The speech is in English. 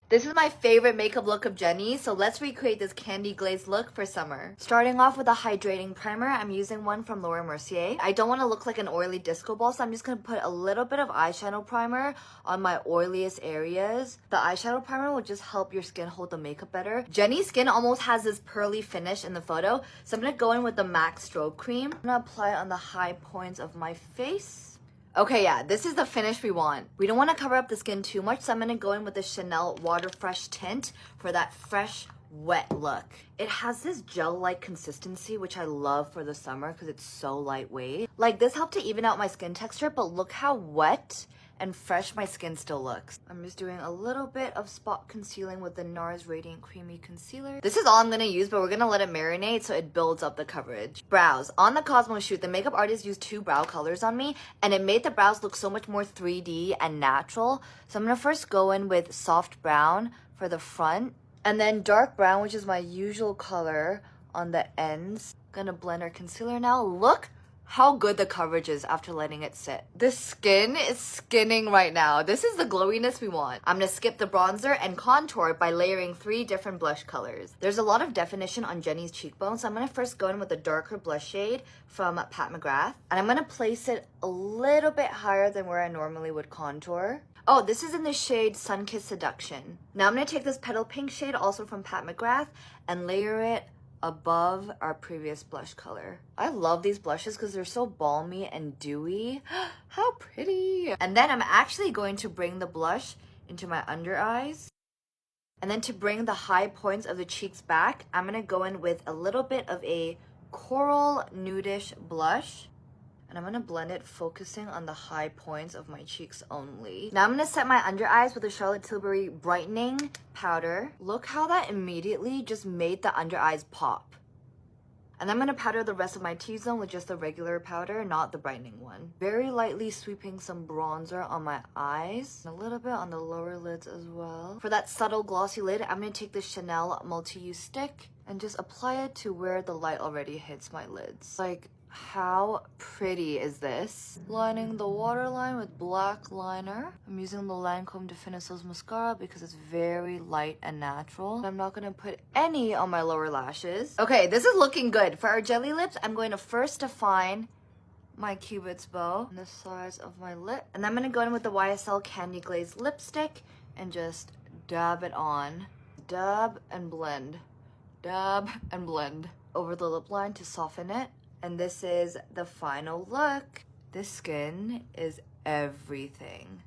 This is my favorite makeup look of Jennie, so let's recreate this candy glazed look for summer. Starting off with a hydrating primer, I'm using one from Laura Mercier. I don't want to look like an oily disco ball, so I'm just going to put a little bit of eyeshadow primer on my oiliest areas. The eyeshadow primer will just help your skin hold the makeup better. Jennie's skin almost has this pearly finish in the photo, so I'm going to go in with the MAC Strobe Cream. I'm going to apply it on the high points of my face. Okay, yeah, this is the finish we want. We don't want to cover up the skin too much, so I'm going to go in with the Chanel Water Fresh tint for that fresh, wet look. It has this gel-like consistency, which I love for the summer because it's so lightweight. Like, this helped to even out my skin texture, but look how wet and fresh my skin still looks. I'm just doing a little bit of spot concealing with the NARS Radiant Creamy Concealer. This is all I'm gonna use, but we're gonna let it marinate so it builds up the coverage. Brows. On the Cosmo shoot, the makeup artist used 2 brow colors on me, and it made the brows look so much more 3D and natural. So I'm gonna first go in with soft brown for the front, and then dark brown, which is my usual color, on the ends. Gonna blend our concealer now. Look how good the coverage is after letting it sit. The skin is skinning right now. This is the glowiness we want. I'm gonna skip the bronzer and contour by layering 3 different blush colors. There's a lot of definition on Jennie's cheekbones, so I'm gonna first go in with a darker blush shade from Pat McGrath, and I'm gonna place it a little bit higher than where I normally would contour. Oh, this is in the shade Sunkissed Seduction. Now I'm gonna take this Petal Pink shade, also from Pat McGrath, and layer it above our previous blush color. I love these blushes because they're so balmy and dewy. How pretty! And then I'm actually going to bring the blush into my under eyes. And then to bring the high points of the cheeks back, I'm gonna go in with a little bit of a coral nudish blush. And I'm gonna blend it, focusing on the high points of my cheeks only. Now I'm gonna set my under eyes with the Charlotte Tilbury Brightening Powder. Look how that immediately just made the under eyes pop. And I'm gonna powder the rest of my T-zone with just the regular powder, not the brightening one. Very lightly sweeping some bronzer on my eyes, and a little bit on the lower lids as well. For that subtle glossy lid, I'm gonna take the Chanel multi-use stick and just apply it to where the light already hits my lids. Like, how pretty is this? Lining the waterline with black liner. I'm using the Lancome Definisos mascara because it's very light and natural. I'm not gonna put any on my lower lashes. Okay, this is looking good. For our jelly lips, I'm going to first define my Cupid's bow on the sides of my lip. And I'm gonna go in with the YSL Candy Glaze lipstick and just dab it on. Dab and blend. Dab and blend over the lip line to soften it. And this is the final look. This skin is everything.